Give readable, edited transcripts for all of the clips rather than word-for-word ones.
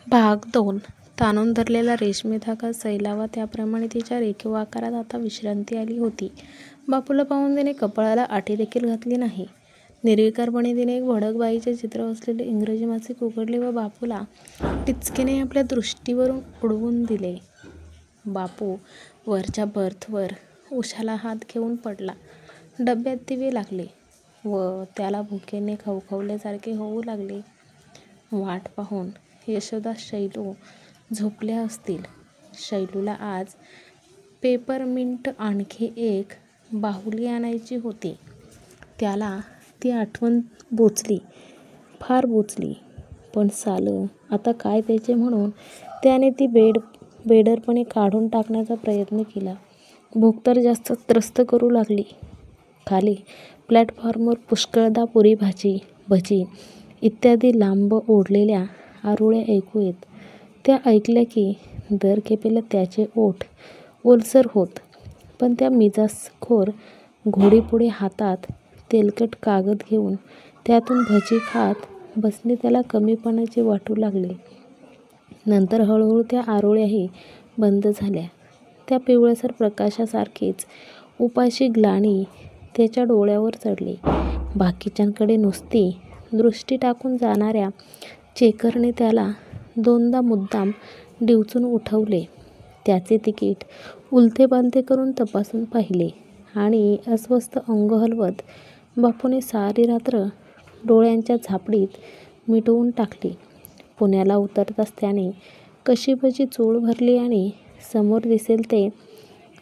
भाग 2. ताणून धरलेला रेशमी धागा सैलावा त्याप्रमाणे तिच्या रेखीव आकारात आता विश्रांती आली होती. बापूला पाहून तिने कपाळाला आठी देखील घातली नाही. निर्विकारपणे तिने एक भडक बाईचे चित्र असलेले इंग्रजी मासिक उघडले व बापूला टिचकीने आपल्या दृष्टीवरून उडवून दिले. बापू वरच्या बर्थवर उशाला हात घेऊन पडला. डब्यात दिवे लागले व त्याला भुकेने खवखवल्यासारखे होऊ लागले. वाट पाहून यशोदा शैलू झोपल्या असतील. शैलूला आज पेपरमिंट आणखी एक बाहुली आणायची होती. त्याला ती आठवण बोचली, फार बोचली. पण सालं आता काय द्यायचे म्हणून त्याने ती बेडरपणे काढून टाकण्याचा प्रयत्न केला. भूक तर जास्त त्रस्त करू लागली. खाली प्लॅटफॉर्मवर पुष्कळदा पुरी भाजी, भजी इत्यादी लांब ओढलेल्या आरोळ्या ऐकू येत. त्या ऐकल्या की दर खेपेला त्याचे ओठ ओलसर होत. पण त्या मिजाजखोर घोडीपुढे हातात तेलकट कागद घेऊन त्यातून भजी खात बसणे त्याला कमीपणाचे वाटू लागले. नंतर हळूहळू त्या आरोळ्याही बंद झाल्या. त्या पिवळसर प्रकाशासारखीच उपाशी ग्लानी त्याच्या डोळ्यावर चढली. बाकीच्यांकडे नुसती दृष्टी टाकून जाणाऱ्या चेकरने त्याला दोनदा मुद्दाम डिवचून उठवले. त्याचे तिकीट उलथेपालथे करून तपासून पाहिले आणि अस्वस्थ अंग हलवत बापूने सारी रात्र डोळ्यांच्या झापडीत मिटवून टाकली. पुण्याला उतरताच त्याने कशीबशी चूळ भरली आणि समोर दिसेल ते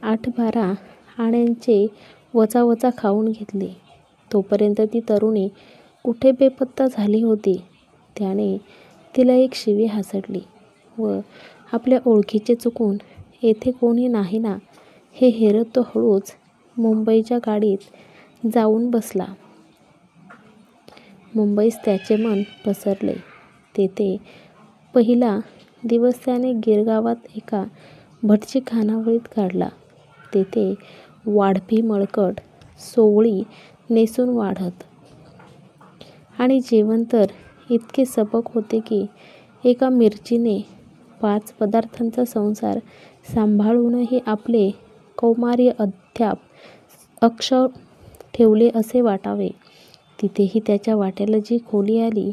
8-12 आण्यांचे वचावचा खाऊन घेतले. तोपर्यंत ती तरुणी कुठे बेपत्ता झाली होती. त्याने तिला एक शिवी हासडली व आपल्या ओळखीचे चुकून येथे कोणी नाही ना हे हेरत तो हळूच मुंबईच्या गाडीत जाऊन बसला. मुंबईस त्याचे मन पसरले. तेथे पहिला दिवस त्याने गिरगावात एका भटची खानावळीत काढला. तेथे वाढपी मळकट सोवळी नेसून वाढत आणि जेवण तर इतके सपक होते की एका मिरचीने 5 पदार्थांचा संसार सांभाळूनही आपले कौमार्य अद्याप अक्षय ठेवले असे वाटावे. तिथेही त्याच्या वाट्याला जी खोली आली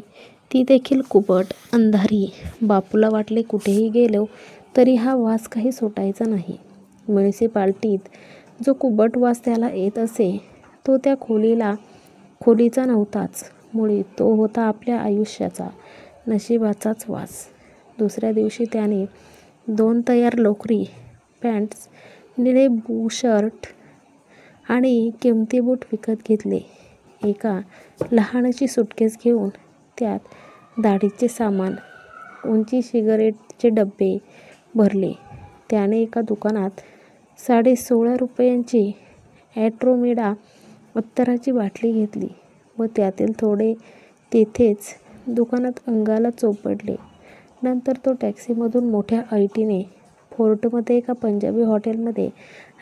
ती देखील कुबट, अंधारी. बापूला वाटले कुठेही गेलो तरी हा वास काही सुटायचा नाही. म्युनिसिपालिटीत जो कुबट वास त्याला येत असे तो त्या खोलीचा नव्हताच. मुळी तो होता आपल्या आयुष्याचा, नशिबाचाच वास. दुसऱ्या दिवशी त्याने 2 तयार लोकरी पँट्स, निळे बुशर्ट आणि किमती बूट विकत घेतले. एका लहानशी सुटकेस घेऊन त्यात दाढीचे सामान, उंची सिगारेटचे डबे भरले. त्याने एका दुकानात 16.5 रुपयांची ॲट्रोमेडा अत्तराची बाटली घेतली व त्यातील थोडे तेथेच दुकानात अंगाला चोपडले. नंतर तो टॅक्सीमधून मोठ्या ऐटीने फोर्टमध्ये एका पंजाबी हॉटेलमध्ये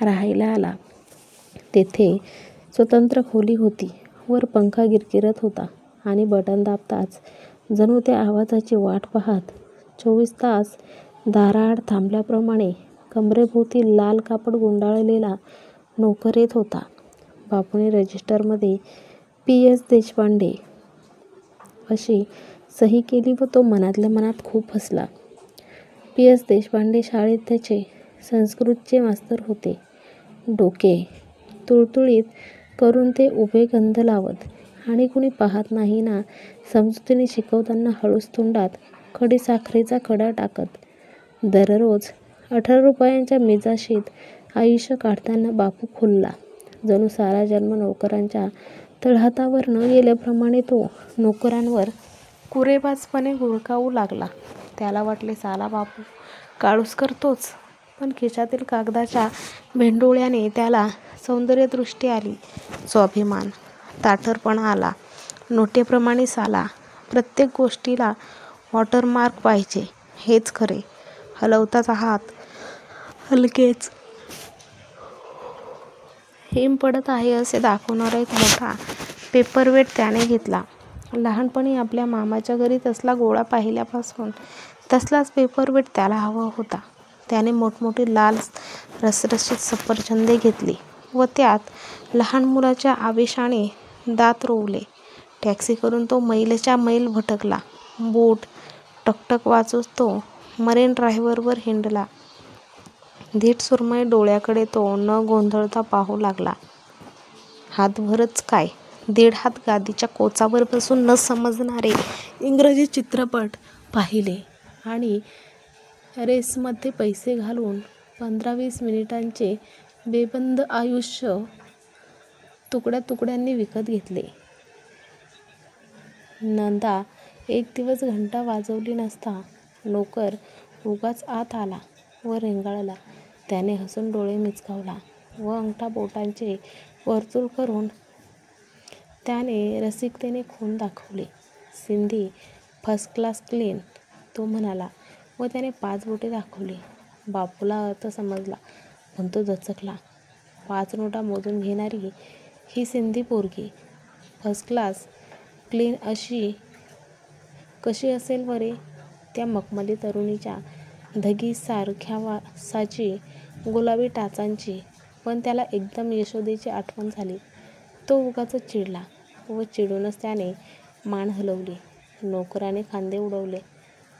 राहायला आला. तेथे स्वतंत्र खोली होती. वर पंखा गिरगिरत होता आणि बटन दाबताच जणू त्या आवाजाची वाट पाहत 24 तास दाराआड थांबल्याप्रमाणे कमरेभोवती लाल कापड गुंडाळलेला नोकर येत होता. बापूने रजिस्टरमध्ये पी.एस. देशपांडे अशी सही केली व तो मनातल्या मनात खूप हसला. पी.एस. देशपांडे शाळेत त्याचे संस्कृतचे मास्तर होते. डोके तुळतुळीत करून ते उभे गंध लावत आणि कुणी पाहत नाही ना समजुतीने शिकवताना हळूच तोंडात खडीसाखरेचा खडा टाकत. दररोज 18 रुपयांच्या मिजाशीत आयुष्य काढताना बापू खुलला. जणू सारा जन्म नोकरांच्या तळहातावर न गेल्याप्रमाणे तो नोकरांवर कुरेबाजपणे गुरकावू लागला. त्याला वाटले साला बापू काळूस करतोच. पण खिशातील कागदाच्या भेंडोळ्याने त्याला सौंदर्यदृष्टी आली, स्वाभिमान, ताठरपणा आला. नोटेप्रमाणे साला प्रत्येक गोष्टीला वॉटरमार्क पाहिजे. हेच खरे. हलवताच हात हलकेच हिम पडत आहे असे दाखवणारा एक मोठा पेपरवेट त्याने घेतला. लहानपणी आपल्या मामाच्या घरी तसला गोळा पाहिल्यापासून तसलाच पेपरवेट त्याला हवा होता. त्याने मोठमोठी लाल रसरशीत सफरचंदे घेतली व त्यात लहान मुलाच्या आवेशाने दात रोवले. टॅक्सी करून तो मैलच्या मैल भटकला. बूट टकटक वाजवत तो मरीन ड्राईव्हवर हिंडला. धीट सुरमई डोळ्याकडे तो न गोंधळता पाहू लागला. हातभरच काय, 1.5 हात गादीच्या कोचावर बसून न समजणारे इंग्रजी चित्रपट पाहिले आणि रेसमध्ये पैसे घालून 15-20 मिनिटांचे बेबंद आयुष्य तुकड्या तुकड्यांनी विकत घेतले. नंदा एक दिवस घंटा वाजवली नसता नोकर उगाच आत आला व रेंगाळला. त्याने हसून डोळे मिचकावला व अंगठा बोटांचे वर्तुळ करून त्याने रसिकतेने खूण दाखवली. सिंधी फर्स्ट क्लास क्लीन, तो म्हणाला व त्याने 5 बोटे दाखवली. बापूला अर्थ समजला पण तो दचकला. 5 नोटा मोजून घेणारी ही सिंधी पोरगी फर्स्ट क्लास क्लीन कशी असेल बरे? त्या मखमली तरुणीच्या धगीसारख्या वासाची, गुलाबी टाचांची. पण त्याला एकदम यशोदेची आठवण झाली. तो उगाचच चिडला व चिडूनच त्याने मान हलवली. नोकराने खांदे उडवले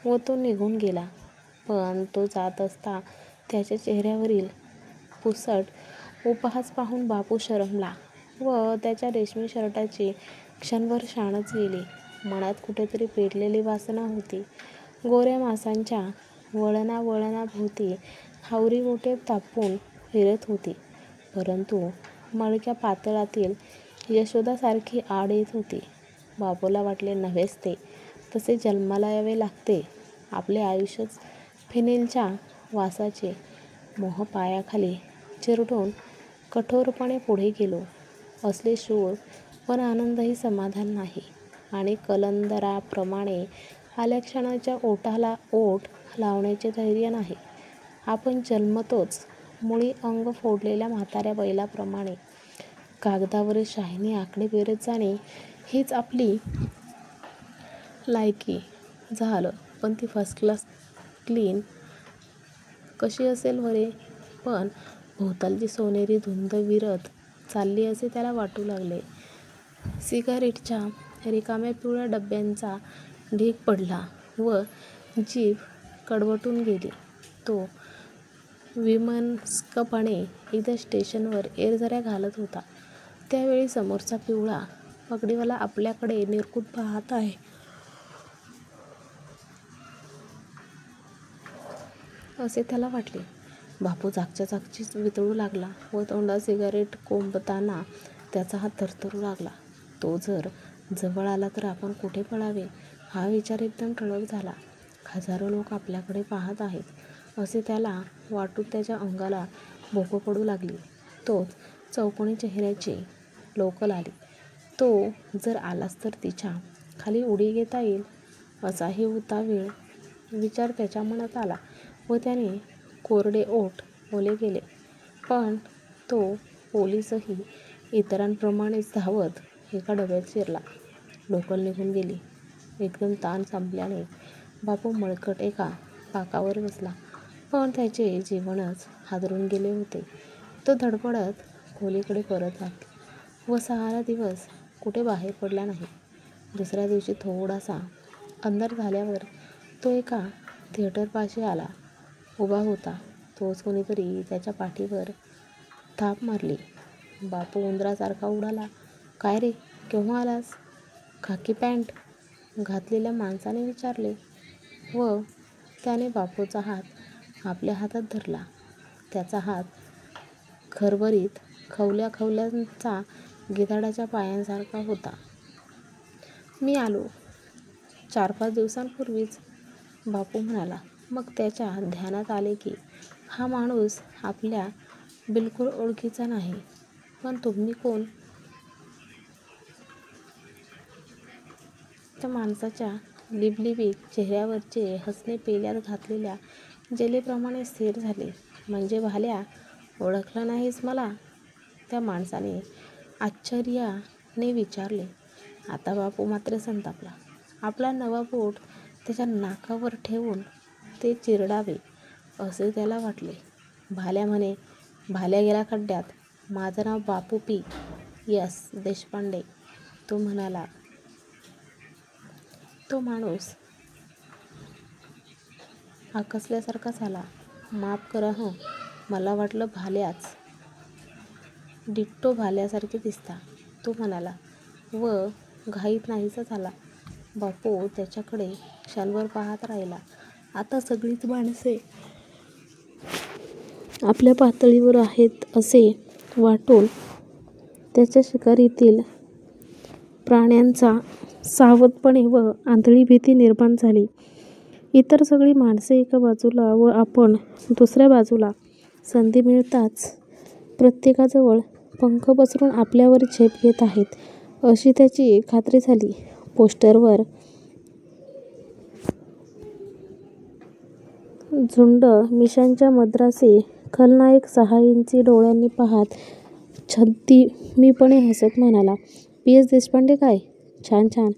व तो निघून गेला. पण तो जात असता त्याच्या चेहऱ्यावरील पुसट उपहास पाहून बापू शरमला व त्याच्या रेशमी शर्टाची क्षणभर शानच गेली. मनात कुठेतरी पेटलेली वासना होती. गोऱ्या मांसाच्या वळणाभोवती हावरी बोटे तापून फिरत होती. परंतु मळक्या पातळातील यशोदासारखी आड येत होती. बापूला वाटले नव्हेच ते तसे जन्माला यावे लागते. आपले आयुष्यच फिनेलच्या वासाचे. मोह पायाखाली चिरडून कठोरपणे पुढे गेलो. असले शूर पण आनंदही समाधान नाही आणि कलंदराप्रमाणे आल्या क्षणाच्या ओठाला ओठ लावण्याचे धैर्य नाही. आपण जन्मतोच मुळी अंग फोडलेल्या म्हाताऱ्या बैलाप्रमाणे. कागदावरील शाईने आकडे पेरत जाणे हीच आपली लायकी. झालं. पण ती फर्स्ट क्लास क्लीन कशी असेल बरे? पण भोवतालची सोनेरी धुंद विरत चालली असे त्याला वाटू लागले. सिगारेटच्या रिकाम्या पिवळ्या डब्यांचा ढीग पडला व जीभ कडवटून गेली. तो विमनस्कपणे एकदा स्टेशनवर येरझाऱ्या घालत होता. त्यावेळी समोरचा पिवळा पगडीवाला आपल्याकडे निरखून पाहत आहे. असे त्याला वाटले. बापू जागच्या जागीच वितळू लागला व तोंडात सिगारेट कोंबताना त्याचा हात थरथरू लागला. तो जर जवळ आला तर आपण कुठे पळावे हा विचार एकदम ठळक झाला. हजारो लोक आपल्याकडे पाहत आहेत असे त्याला वाटून त्याच्या अंगाला भोकं पडू लागली. तोच चौकोनी चेहऱ्याची लोकल आली. तो जर आलाच तर तिच्या खाली उडी घेता येईल असाही उतावीळ विचार त्याच्या मनात आला व त्याने कोरडे ओठ ओले केले. पण तो पोलिसही इतरांप्रमाणेच धावत एका डब्यात शिरला. लोकल निघून गेली. एकदम ताण संपल्याने बापू मळकट एका बाकावर बसला. पण त्याचे जीवनच हादरून गेले होते. तो धडपडत खोलीकडे परत आला व 6 दिवस कुठे बाहेर पडला नाही. दुसऱ्या दिवशी थोडासा अंधार झाल्यावर तो एका थिएटरपाशी आला. उभा होता. तोच कोणीतरी त्याच्या पाठीवर थाप मारली. बापू उंदरासारखा उडाला. काय रे, केव्हा आलास? खाकी पॅन्ट घातलेल्या माणसाने विचारले व त्याने बापूचा हात आपल्या हातात धरला. त्याचा हात खरबरीत खवल्यांचा गिधाडाच्या पायांसारखा होता. मी आलो 4-5 दिवसांपूर्वीच, बापू म्हणाला. मग त्याच्या ध्यानात आले की हा माणूस आपल्या बिलकुल ओळखीचा नाही. पण तुम्ही कोण? त्या माणसाच्या लिबलिबीत चेहऱ्यावरचे हसणे पेल्यात घातलेल्या जेलीप्रमाणे स्थिर झाले. म्हणजे भाल्या, ओळखलं नाहीस मला? त्या माणसाने आश्चर्याने विचारले. आता बापू मात्र संतापला. आपला नवा बूट त्याच्या नाकावर ठेवून ते चिरडावे असे त्याला वाटले. भाल्या म्हणे, भाल्या गेला खड्ड्यात. माझं नाव बापू पी. एस. देशपांडे. तो म्हणाला. तो माणूस आकसल्यासारखा झाला. माफ करा हं, मला वाटलं भाल्याच. डिट्टो भाल्यासारखे दिसता, तो म्हणाला व घाईत नाहीसा झाला. बापू त्याच्याकडे क्षणभर पाहत राहिला. आता सगळीच माणसे आपल्या पातळीवर आहेत असे वाटून त्याच्या शिकारीतील प्राण्यांचा सावधपणे व आंधळी भीती निर्माण झाली. इतर सगळी माणसे एका बाजूला व आपण दुसऱ्या बाजूला. संधी मिळताच प्रत्येकाजवळ पंख पसरून आपल्यावर झेप घेत आहेत अशी त्याची खात्री झाली. पोस्टरवर झुंड मिशांच्या मद्रासी खलनायक 6 इंची डोळ्यांनी पाहत छद्मीपणे हसत म्हणाला, पी. एस. देशपांडे काय? छान छान.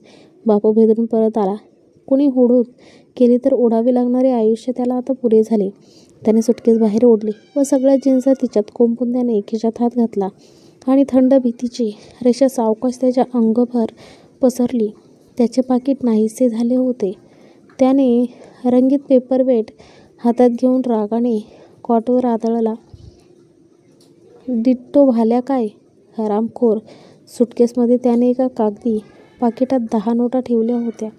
बापू भेदून परत आला. कुणी हुडूप केली तर उडावे लागणारे आयुष्य त्याला आता पुरे झाले. त्याने सुटकेस बाहेर ओढली व सगळ्या जीन्स तिच्यात कोंबून त्याने खिशात हात घातला आणि थंड भीतीची रेषा सावकाश त्याच्या अंगभर पसरली. त्याचे पाकीट नाहीसे झाले होते. त्याने रंगीत पेपरवेट हातात घेऊन रागाने कॉटवर आदळला. डिट्टो भाल्या काय? हरामखोर. सुटकेसमध्ये त्याने एका कागदी पाकिटात 10 नोटा ठेवल्या होत्या.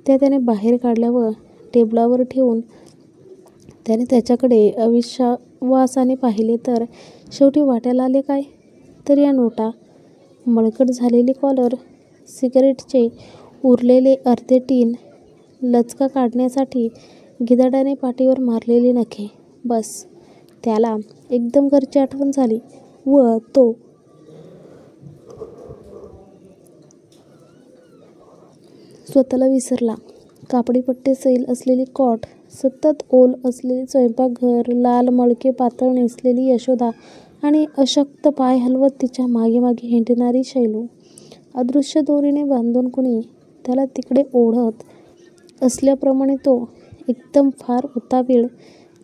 त्या त्याने बाहेर काढल्या व टेबलावर ठेवून त्याने त्याच्याकडे अविश्वासाने पाहिले तर शेवटी वाट्याला आले काय? तर या नोटा. मळकट झालेली कॉलर, सिगारेटचे उरलेले अर्धे टिन, लचका काढण्यासाठी गिधाडाने पाठीवर मारलेली नखे. बस. त्याला एकदम घरची आठवण झाली व तो स्वतःला विसरला. कापडी पट्टे सैल असलेली कॉट, सतत ओल असलेले स्वयंपाकघर, लाल मळके पातळ नेसलेली यशोदा आणि अशक्त पाय हलवत तिच्या मागे मागे हिंडणारी शैलू. अदृश्य दोरीने बांधून कुणी त्याला तिकडे ओढत असल्याप्रमाणे तो एकदम फार उतावीळ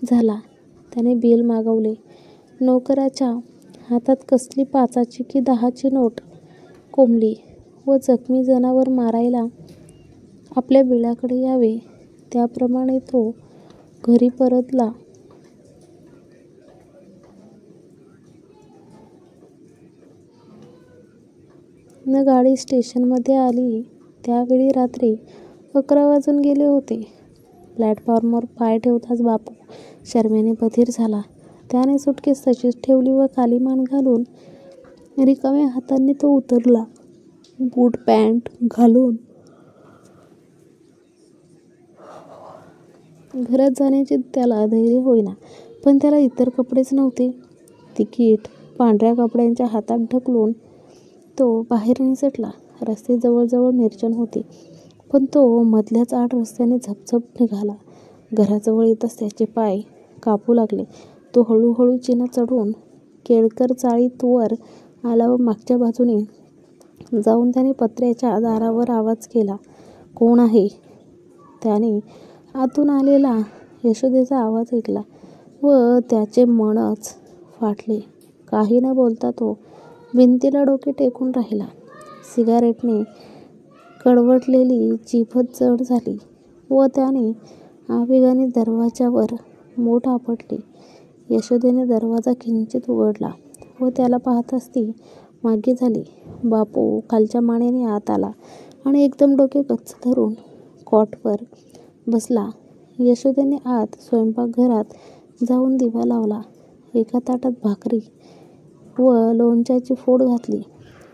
झाला. त्याने बिल मागवले. नोकराच्या हातात कसली 5ची की 10ची नोट कोंबली व जखमी जनावर मारायला आपल्या बिळाकडे यावे त्याप्रमाणे तो घरी परतला. न गाडी स्टेशनमध्ये आली त्यावेळी रात्री 11 वाजून गेले होते. प्लॅटफॉर्मवर पाय ठेवताच बापू शरमेने बधीर झाला. त्याने सुटकेस तशीच ठेवली व खाली मान घालून रिकाम्या हातांनी तो उतरला. बूट पॅन्ट घालून घरात जाण्याचे त्याला धैर्य होईना. पण त्याला इतर कपडेच नव्हते. तिकीट पांढऱ्या कपड्यांच्या हातात ढकलून तो बाहेर निसटला. रस्ते जवळजवळ निर्जन होते, पण तो मधल्याच आड रस्त्याने झपझप निघाला. घराजवळ येताच त्याचे पाय कापू लागले. तो हळूहळू जिना चढून केळकर चाळीत वर आला व मागच्या बाजूने जाऊन त्याने पत्र्याच्या दारावर आवाज केला. कोण आहे? त्याने आतून आलेला यशोदेचा आवाज ऐकला व त्याचे मनच फाटले. काही न बोलता तो भिंतीला डोके टेकून राहिला. सिगारेटने कडवटलेली जीभ जड झाली व त्याने आवेगाने दरवाजावर मोठ आपटले. यशोदेने दरवाजा किंचित उघडला व त्याला पाहताच ती मागे झाली. बापू खालच्या मानेने आत आला आणि एकदम डोके गच्च धरून कॉटवर बसला. यशोदेने आत स्वयंपाकघरात जाऊन दिवा लावला. एका ताटात भाकरी व लोणच्याची फोड घातली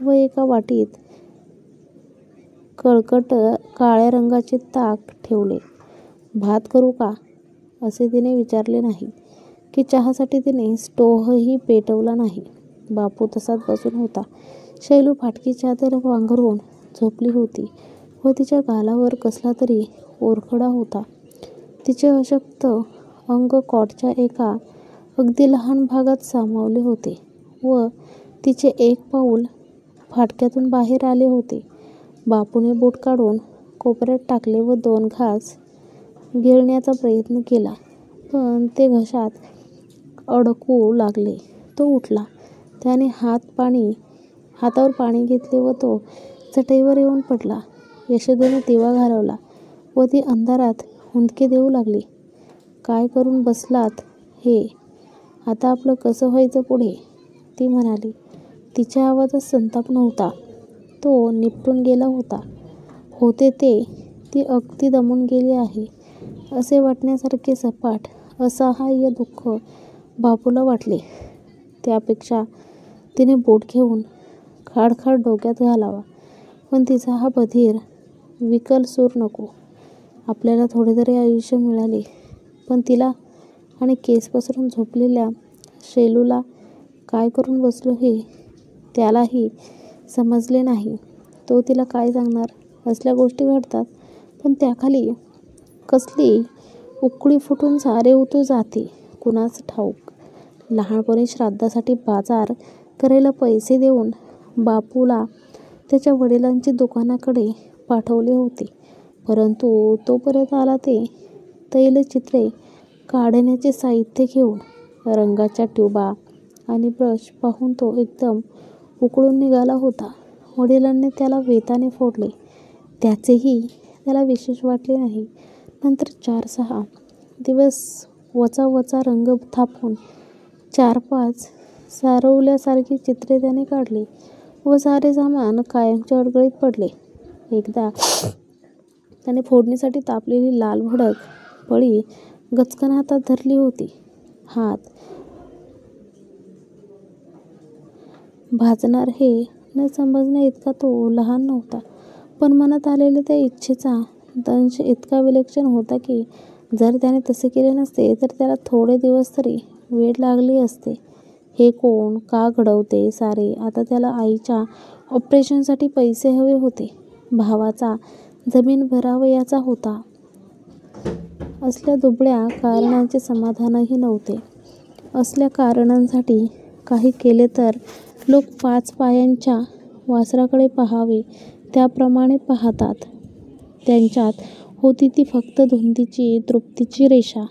व एका वाटीत कळकट काळ्या रंगाचे ताक ठेवले. भात करू का? असे तिने विचारले नाही की चहासाठी तिने स्टोव्हही पेटवला नाही. बापू तसाच बसून होता. शैलू फाटकी चादर पांघरून झोपली होती व तिच्या गालावर कसला तरी ओरखडा होता. तिचे अशक्त अंग कॉटच्या एका अगदी लहान भागात सामावले होते व तिचे एक पाऊल फाटक्यातून बाहेर आले होते. बापूने बूट काढून कोपऱ्यात टाकले व 2 घास गिळण्याचा प्रयत्न केला, पण ते घशात अडकू लागले. तो उठला. त्याने हातावर पाणी घेतले व तो चटईवर येऊन पडला. यशोदेने दिवा घालवला व ती अंधारात हुंदके देऊ लागली. काय करून बसलात हे? आता आपलं कसं व्हायचं पुढे? ती म्हणाली. तिच्या आवाजात संताप नव्हता. तो निपटून गेला होते ते. ती अगदी दमून गेली आहे असे वाटण्यासारखे सपाट, असहाय्य दुःख बापूला वाटले. त्यापेक्षा तिने बोट घेऊन खाडखाड डोक्यात घालावा, पण तिचा हा बधीर विकल सूर नको. आपल्याला थोडे तरी आयुष्य मिळाले, पण तिला आणि केस पसरून झोपलेल्या शैलूला काय करून बसलो हे त्यालाही समजले नाही. तो तिला काय सांगणार? असल्या गोष्टी घडतात, पण त्याखाली कसली उकळी फुटून सारे उतू जाते कुणास ठाऊक. लहानपणी श्राद्धासाठी बाजार करायला पैसे देऊन बापूला त्याच्या वडिलांची दुकानाकडे पाठवले होते, परंतु तो परत आला ते तैलचित्रे काढण्याचे साहित्य घेऊन. रंगाच्या ट्यूबा आणि ब्रश पाहून तो एकदम उकळून निघाला होता. वडिलांनी त्याला वेताने फोडले. त्याचेही त्याला विशेष वाटले नाही. नंतर 4-6 दिवस वचा रंग थापून 4-5 सारवल्यासारखी चित्रे त्याने काढली व सारे सामान कायमचे अडगळीत पडले. एकदा त्याने फोडणीसाठी तापलेली लाल भडक पळी गचकन हातात धरली होती. हात भाजणार हे न समजण्या इतका तो लहान नव्हता, पण मनात आलेल्या त्या इच्छेचा दंश इतका विलक्षण होता की जर त्याने तसे केले नसते तर त्याला थोडे दिवस तरी वेड लागले असते. हे कोण? का घडवते सारे? आता त्याला आईच्या ऑपरेशनसाठी पैसे हवे होते. भावाचा जमीन भरावयाचा होता. असल्या दुबळ्या कारणांचे समाधानही नव्हते. असल्या कारणांसाठी काही केले तर लोक 5 पायांच्या वासराकडे पाहावे त्याप्रमाणे पाहतात. त्यांच्यात होती ती फक्त धुंदीची तृप्तीची रेषा.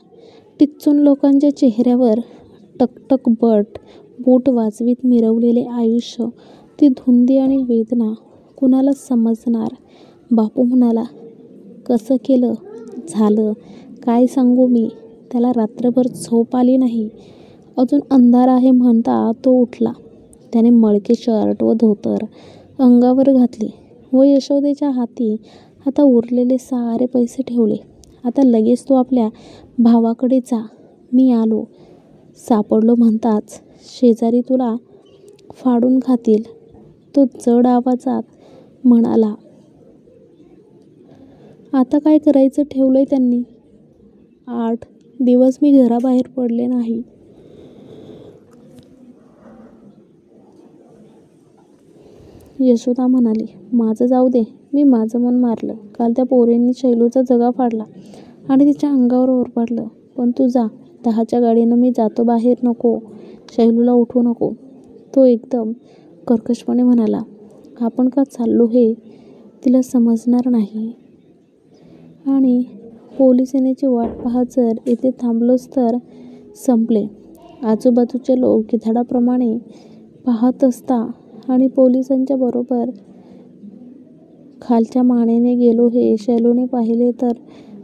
टिच्चून लोकांच्या चेहऱ्यावर टकटक बूट वाजवीत मिरवलेले आयुष्य. ती धुंदी आणि वेदना कुणाला समजणार? बापू म्हणाला, कसं केलं? झालं काय सांगू मी? त्याला रात्रभर झोप आली नाही. अजून अंधार आहे म्हणता तो उठला. त्याने मळके शर्ट व धोतर अंगावर घातले व यशोदेच्या हाती आता उरलेले सारे पैसे ठेवले. आता लगेच तू आपल्या भावाकडे जा. मी आलो. सापडलो म्हणताच शेजारी तुला फाडून खातील. तो जड आवाजात म्हणाला. आता काय करायचं ठेवलंय त्यांनी? 8 दिवस मी घराबाहेर पडले नाही. यशोदा म्हणाली, माझं जाऊ दे. मी माझं मन मारलं. काल त्या पोरींनी शैलूचा जगा फाडला आणि तिच्या अंगावर ओरबाडलं. पण तू जा. 10च्या गाडीनं मी जातो बाहेर. नको, शैलूला उठवू नको. तो एकदम कर्कशपणे म्हणाला. आपण का चाललो हे तिला समजणार नाही. आणि पोलीस येण्याची वाट पाहत जर इथे थांबलोच तर संपले. आजूबाजूचे लोक गिधाडाप्रमाणे पाहत असता आणि पोलिसांच्या बरोबर खालच्या मानेने गेलो हे शैलूने पाहिले तर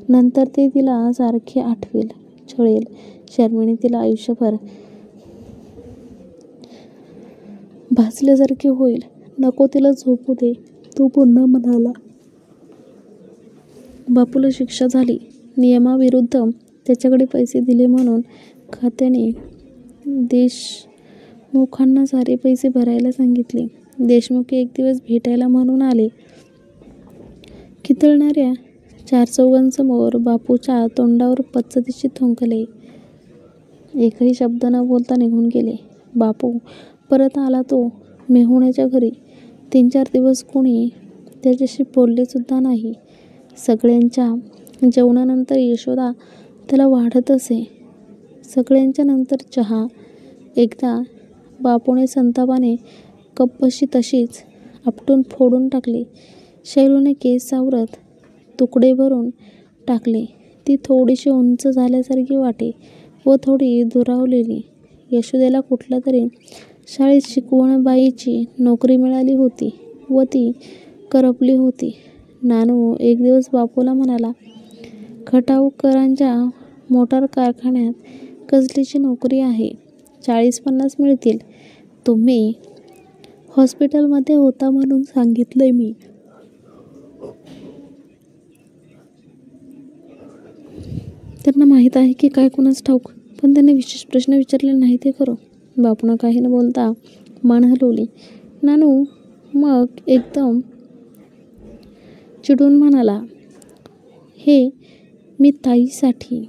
नंतर ते तिला सारखे आठवेल, छळेल. शर्मेने तिला आयुष्यभर भासल्यासारखे होईल. नको, तिला झोपू दे. तो पुन्हा म्हणाला. बापूला शिक्षा झाली. नियमाविरुद्ध त्याच्याकडे पैसे दिले म्हणून खात्याने देशमुखांना सारे पैसे भरायला सांगितले. देशमुख एक दिवस भेटायला म्हणून आले. खितळणाऱ्या 4 चौघांसमोर बापूच्या तोंडावर पचदिशी थुंकले. एकही शब्द न बोलता निघून गेले. बापू परत आला तो मेहुण्याच्या घरी. 3-4 दिवस कोणी त्याच्याशी बोलले सुद्धा नाही. सगळ्यांच्या जेवणानंतर यशोदा त्याला वाढत असे. सगळ्यांच्या नंतर चहा. एकदा बापूने संतापाने कपबशी तशीच आपटून फोडून टाकली. शैलूने केस सावरत तुकडे भरून टाकले. ती थोडीशी उंच झाल्यासारखी वाटे व थोडी दुरावलेली. यशोदेला कुठल्या तरी शाळेत शिकवणबाईची नोकरी मिळाली होती व ती करपली होती. नानू एक दिवस बापूला म्हणाला, खटावकरांच्या मोटार कारखान्यात कसलीची नोकरी आहे. 40-50 मिळतील. तुम्ही हॉस्पिटलमध्ये होता म्हणून सांगितलंय मी. त्यांना माहीत आहे की काय कुणास ठाऊक, पण त्यांनी विशेष प्रश्न विचारले नाही ते खरं. बापूनं काही न बोलता मान हलवली. नानू मग एकदम चिडून म्हणाला, हे मी ताईसाठी